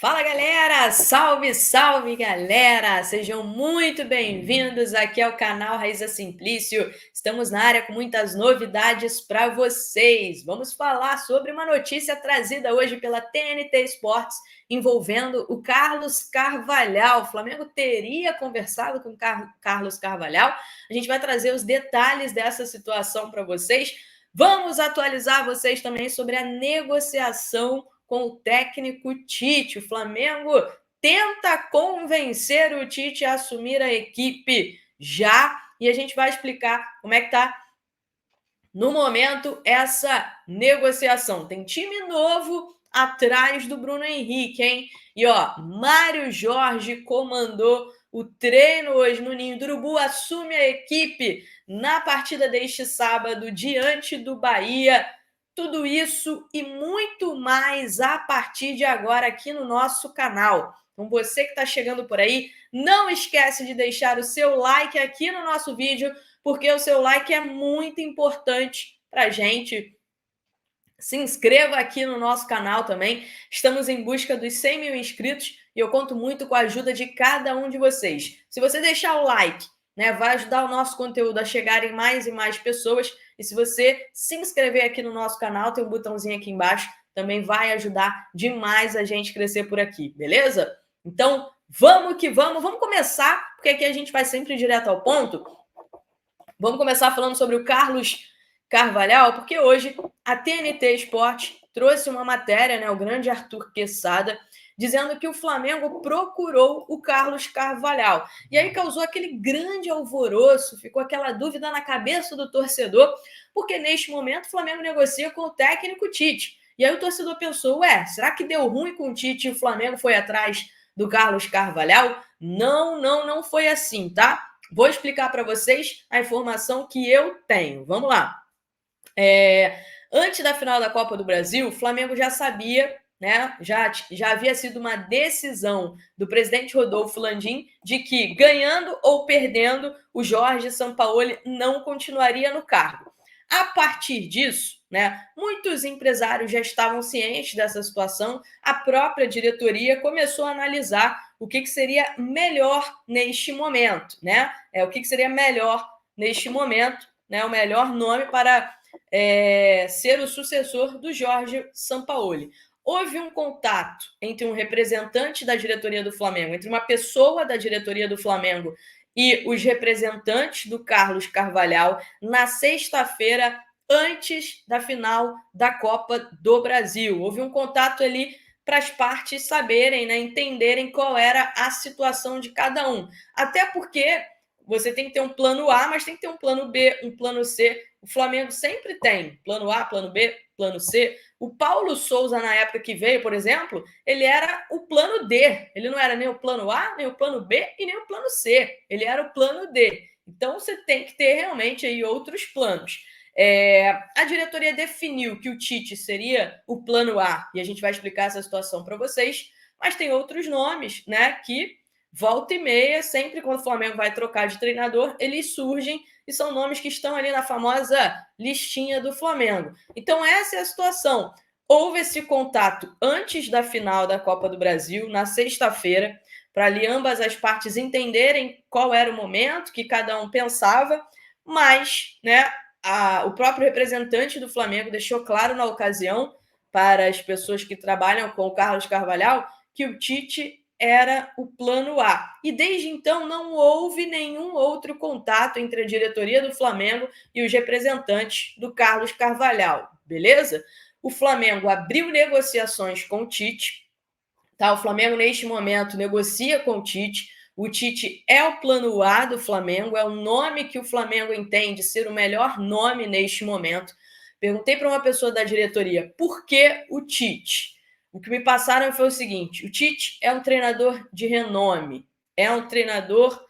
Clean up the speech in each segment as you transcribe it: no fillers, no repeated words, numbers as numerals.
Fala galera! Salve, salve galera! Sejam muito bem-vindos aqui ao canal Raíza Simplício. Estamos na área com muitas novidades para vocês. Vamos falar sobre uma notícia trazida hoje pela TNT Sports envolvendo o Carlos Carvalhal. O Flamengo teria conversado com o Carlos Carvalhal. A gente vai trazer os detalhes dessa situação para vocês. Vamos atualizar vocês também sobre a negociação com o técnico Tite. O Flamengo tenta convencer o Tite a assumir a equipe já, e a gente vai explicar como é que está no momento essa negociação. Tem time novo atrás do Bruno Henrique, hein? E ó, Mário Jorge comandou o treino hoje no Ninho do Urubu, assume a equipe na partida deste sábado diante do Bahia. Tudo isso e muito mais a partir de agora aqui no nosso canal. Então você que está chegando por aí, não esquece de deixar o seu like aqui no nosso vídeo, porque o seu like é muito importante para a gente. Se inscreva aqui no nosso canal também. Estamos em busca dos 100 mil inscritos e eu conto muito com a ajuda de cada um de vocês. Se você deixar o like, né, vai ajudar o nosso conteúdo a chegar em mais e mais pessoas. E se você se inscrever aqui no nosso canal, tem um botãozinho aqui embaixo, também vai ajudar demais a gente crescer por aqui, beleza? Então, vamos que vamos. Vamos começar, porque aqui a gente vai sempre direto ao ponto. Vamos começar falando sobre o Carlos Carvalhal, porque hoje a TNT Sport trouxe uma matéria, né, o grande Arthur Quesada, dizendo que o Flamengo procurou o Carlos Carvalhal. E aí causou aquele grande alvoroço, ficou aquela dúvida na cabeça do torcedor, porque neste momento o Flamengo negocia com o técnico Tite. E aí o torcedor pensou, será que deu ruim com o Tite e o Flamengo foi atrás do Carlos Carvalhal? Não foi assim, tá? Vou explicar para vocês a informação que eu tenho. Vamos lá. Antes da final da Copa do Brasil, o Flamengo já sabia, né? Já havia sido uma decisão do presidente Rodolfo Landim de que, ganhando ou perdendo, o Jorge Sampaoli não continuaria no cargo. A partir disso, né, muitos empresários já estavam cientes dessa situação, a própria diretoria começou a analisar o que seria melhor neste momento, né? O que seria melhor neste momento, né? O melhor nome para ser o sucessor do Jorge Sampaoli. Houve um contato entre um representante da diretoria do Flamengo, entre uma pessoa da diretoria do Flamengo e os representantes do Carlos Carvalhal na sexta-feira, antes da final da Copa do Brasil. Houve um contato ali para as partes saberem, né, entenderem qual era a situação de cada um. Até porque você tem que ter um plano A, mas tem que ter um plano B, um plano C. O Flamengo sempre tem plano A, plano B, plano C. O Paulo Souza, na época que veio, por exemplo, ele era o plano D. Ele não era nem o plano A, nem o plano B e nem o plano C. Ele era o plano D. Então, você tem que ter realmente aí outros planos. A diretoria definiu que o Tite seria o plano A, e a gente vai explicar essa situação para vocês, mas tem outros nomes, né, que volta e meia, sempre quando o Flamengo vai trocar de treinador, eles surgem e são nomes que estão ali na famosa listinha do Flamengo. Então, essa é a situação. Houve esse contato antes da final da Copa do Brasil, na sexta-feira, para ali ambas as partes entenderem qual era o momento que cada um pensava, mas, né, o próprio representante do Flamengo deixou claro na ocasião para as pessoas que trabalham com o Carlos Carvalhal que o Tite era o plano A. E desde então não houve nenhum outro contato entre a diretoria do Flamengo e os representantes do Carlos Carvalhal, beleza? O Flamengo abriu negociações com o Tite, tá? O Flamengo neste momento negocia com o Tite. O Tite é o plano A do Flamengo, é o nome que o Flamengo entende ser o melhor nome neste momento. Perguntei para uma pessoa da diretoria por que o Tite. O que me passaram foi o seguinte: o Tite é um treinador de renome, é um treinador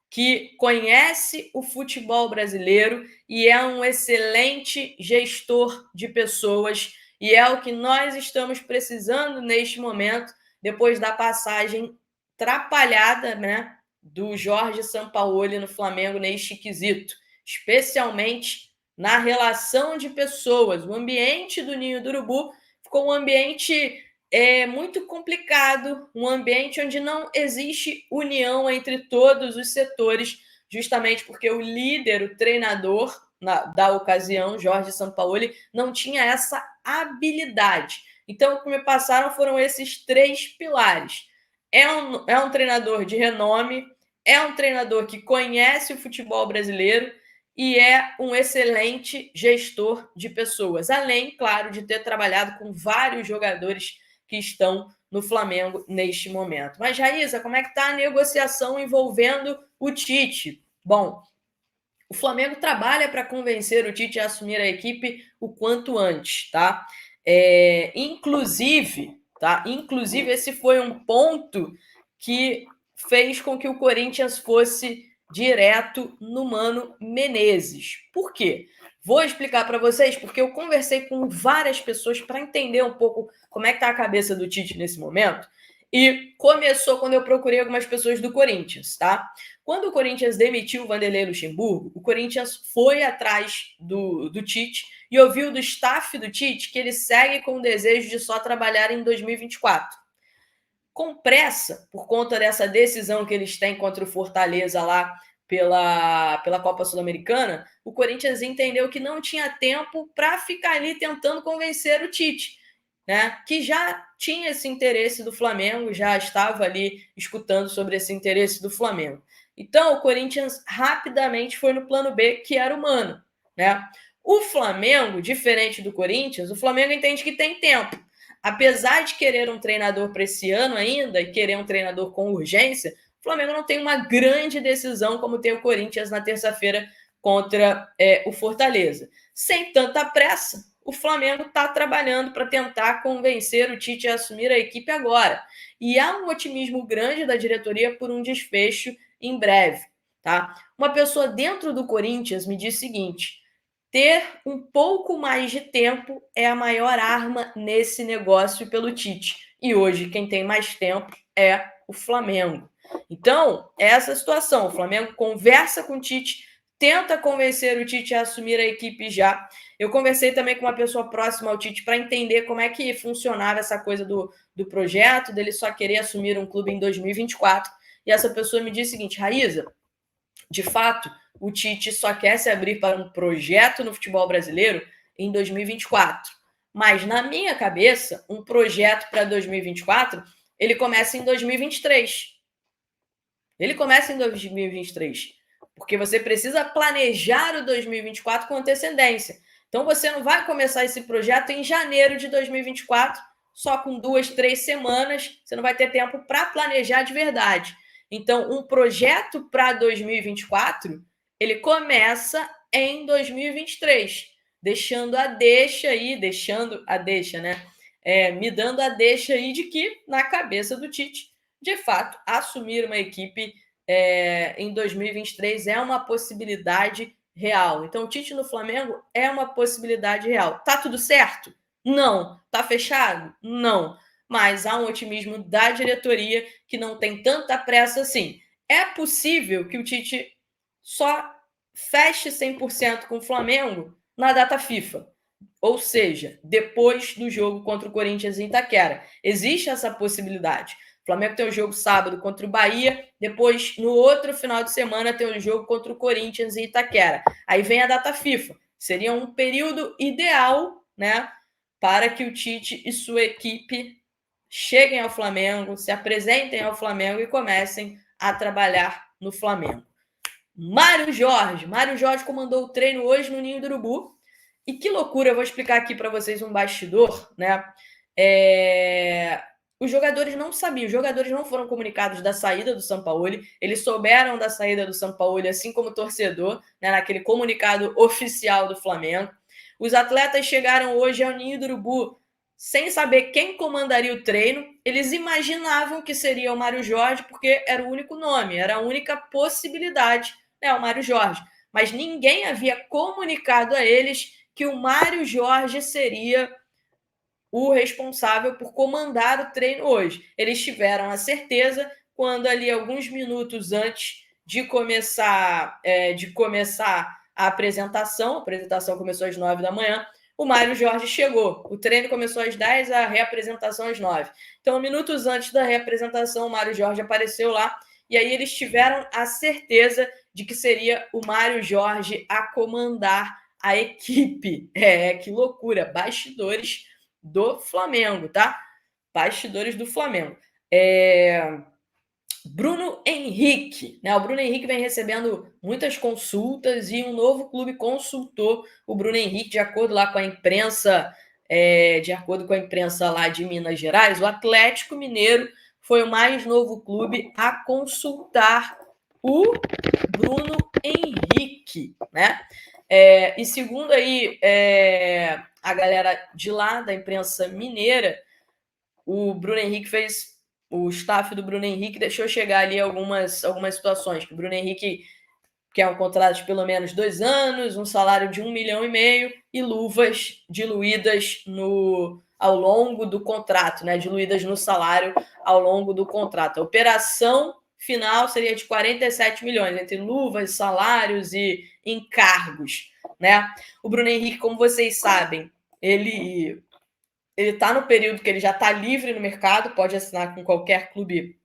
que conhece o futebol brasileiro e é um excelente gestor de pessoas, e é o que nós estamos precisando neste momento, depois da passagem atrapalhada, né, do Jorge Sampaoli no Flamengo neste quesito, especialmente na relação de pessoas. O ambiente do Ninho do Urubu ficou um ambiente é muito complicado, um ambiente onde não existe união entre todos os setores, justamente porque o líder, o treinador da ocasião, Jorge Sampaoli, não tinha essa habilidade. Então, o que me passaram foram esses 3 pilares. É um treinador de renome, é um treinador que conhece o futebol brasileiro e é um excelente gestor de pessoas, além, claro, de ter trabalhado com vários jogadores que estão no Flamengo neste momento. Mas, Raíssa, como é que está a negociação envolvendo o Tite? Bom, o Flamengo trabalha para convencer o Tite a assumir a equipe o quanto antes, tá? Inclusive, esse foi um ponto que fez com que o Corinthians fosse direto no Mano Menezes. Por quê? Vou explicar para vocês, porque eu conversei com várias pessoas para entender um pouco como é que está a cabeça do Tite nesse momento. E começou quando eu procurei algumas pessoas do Corinthians, tá? Quando o Corinthians demitiu o Vanderlei Luxemburgo, o Corinthians foi atrás do Tite e ouviu do staff do Tite que ele segue com o desejo de só trabalhar em 2024. Com pressa, por conta dessa decisão que eles têm contra o Fortaleza lá pela Copa Sul-Americana, o Corinthians entendeu que não tinha tempo para ficar ali tentando convencer o Tite, né? Que já tinha esse interesse do Flamengo, já estava ali escutando sobre esse interesse do Flamengo. Então, o Corinthians rapidamente foi no plano B, que era o Mano, né? O Flamengo, diferente do Corinthians, o Flamengo entende que tem tempo. Apesar de querer um treinador para esse ano ainda e querer um treinador com urgência, o Flamengo não tem uma grande decisão como tem o Corinthians na terça-feira contra o Fortaleza. Sem tanta pressa, o Flamengo está trabalhando para tentar convencer o Tite a assumir a equipe agora. E há um otimismo grande da diretoria por um desfecho em breve. Tá? Uma pessoa dentro do Corinthians me disse o seguinte: ter um pouco mais de tempo é a maior arma nesse negócio pelo Tite. E hoje quem tem mais tempo é o Flamengo. Então, essa situação. O Flamengo conversa com o Tite, tenta convencer o Tite a assumir a equipe já. Eu conversei também com uma pessoa próxima ao Tite para entender como é que funcionava essa coisa do projeto, dele só querer assumir um clube em 2024. E essa pessoa me disse o seguinte: Raíssa, de fato, o Tite só quer se abrir para um projeto no futebol brasileiro em 2024. Mas, na minha cabeça, um projeto para 2024, ele começa em 2023. Ele começa em 2023. Porque você precisa planejar o 2024 com antecedência. Então, você não vai começar esse projeto em janeiro de 2024, só com 2, 3 semanas. Você não vai ter tempo para planejar de verdade. Então, um projeto para 2024, ele começa em 2023, deixando a deixa aí, né? Me dando a deixa aí de que, na cabeça do Tite, de fato, assumir uma equipe em 2023 é uma possibilidade real. Então, o Tite no Flamengo é uma possibilidade real. Tá tudo certo? Não. Tá fechado? Não. Mas há um otimismo da diretoria que não tem tanta pressa assim. É possível que o Tite só feche 100% com o Flamengo na data FIFA. Ou seja, depois do jogo contra o Corinthians em Itaquera. Existe essa possibilidade. O Flamengo tem um jogo sábado contra o Bahia, depois, no outro final de semana, tem um jogo contra o Corinthians em Itaquera. Aí vem a data FIFA. Seria um período ideal, né, para que o Tite e sua equipe cheguem ao Flamengo, se apresentem ao Flamengo e comecem a trabalhar no Flamengo. Mário Jorge comandou o treino hoje no Ninho do Urubu. E que loucura, eu vou explicar aqui para vocês um bastidor, né? Os jogadores não sabiam, os jogadores não foram comunicados da saída do Sampaoli, eles souberam da saída do Sampaoli, assim como o torcedor, né, naquele comunicado oficial do Flamengo. Os atletas chegaram hoje ao Ninho do Urubu sem saber quem comandaria o treino. Eles imaginavam que seria o Mário Jorge, porque era o único nome, era a única possibilidade, né, o Mário Jorge. Mas ninguém havia comunicado a eles que o Mário Jorge seria o responsável por comandar o treino hoje. Eles tiveram a certeza quando ali alguns minutos antes de começar a apresentação começou às 9 da manhã, o Mário Jorge chegou. O treino começou às 10, a reapresentação às 9. Então, minutos antes da reapresentação, o Mário Jorge apareceu lá, e aí eles tiveram a certeza de que seria o Mário Jorge a comandar a equipe. Que loucura! Bastidores do Flamengo, tá? Bastidores do Flamengo. Bruno Henrique, né? O Bruno Henrique vem recebendo muitas consultas e um novo clube consultou o Bruno Henrique, de acordo lá com a imprensa, lá de Minas Gerais. O Atlético Mineiro foi o mais novo clube a consultar o Bruno Henrique, né? E segundo aí a galera de lá da imprensa mineira, o Bruno Henrique o staff do Bruno Henrique deixou chegar ali algumas situações, que o Bruno Henrique quer um contrato de pelo menos 2 anos, um salário de 1,5 milhão e luvas diluídas ao longo do contrato, né? Diluídas no salário ao longo do contrato. A operação final seria de 47 milhões, entre luvas, salários e encargos, né? O Bruno Henrique, como vocês sabem, ele está no período que ele já está livre no mercado, pode assinar com qualquer clube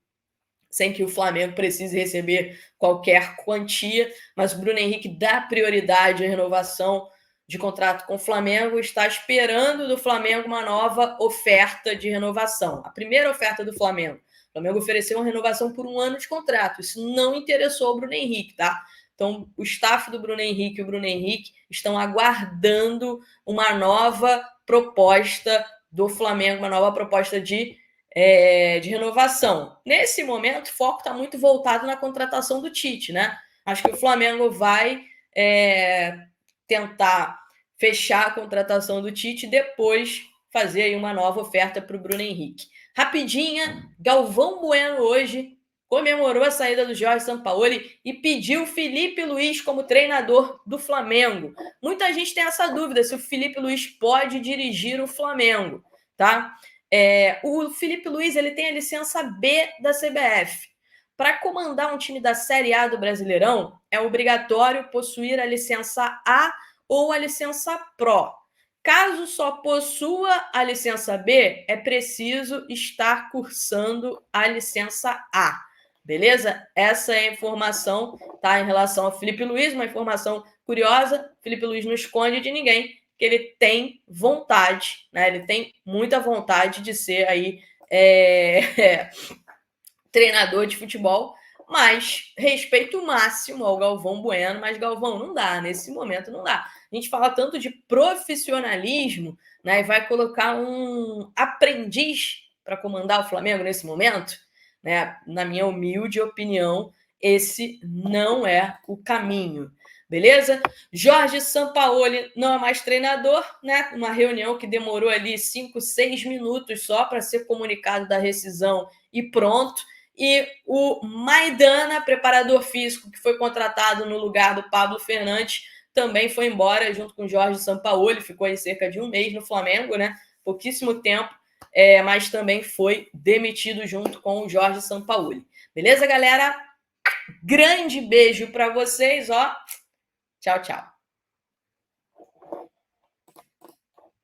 sem que o Flamengo precise receber qualquer quantia, mas o Bruno Henrique dá prioridade à renovação de contrato com o Flamengo, está esperando do Flamengo uma nova oferta de renovação. A primeira oferta do Flamengo, o Flamengo ofereceu uma renovação por 1 ano de contrato, isso não interessou ao Bruno Henrique, tá? Então, o staff do Bruno Henrique e o Bruno Henrique estão aguardando uma nova proposta do Flamengo, uma nova proposta de renovação. Nesse momento, o foco está muito voltado na contratação do Tite, né? Acho que o Flamengo vai tentar fechar a contratação do Tite e depois fazer aí uma nova oferta para o Bruno Henrique. Rapidinha, Galvão Bueno hoje comemorou a saída do Jorge Sampaoli e pediu Felipe Luiz como treinador do Flamengo. Muita gente tem essa dúvida se o Felipe Luiz pode dirigir o Flamengo, tá? O Felipe Luiz ele tem a licença B da CBF. Para comandar um time da Série A do Brasileirão, é obrigatório possuir a licença A ou a licença Pro. Caso só possua a licença B, é preciso estar cursando a licença A. Beleza? Essa é a informação, tá? Em relação ao Felipe Luiz, uma informação curiosa. Felipe Luiz não esconde de ninguém que ele tem vontade, né? Ele tem muita vontade de ser aí treinador de futebol, mas respeito máximo ao Galvão Bueno, mas Galvão, não dá, nesse momento não dá. A gente fala tanto de profissionalismo, né? E vai colocar um aprendiz para comandar o Flamengo nesse momento, né? Na minha humilde opinião, esse não é o caminho. Beleza? Jorge Sampaoli não é mais treinador, né? Uma reunião que demorou ali 5, 6 minutos só para ser comunicado da rescisão e pronto. E o Maidana, preparador físico, que foi contratado no lugar do Pablo Fernandes, também foi embora junto com o Jorge Sampaoli, ficou aí cerca de 1 mês no Flamengo, né? Pouquíssimo tempo, mas também foi demitido junto com o Jorge Sampaoli. Beleza, galera? Grande beijo para vocês, ó. Tchau, tchau.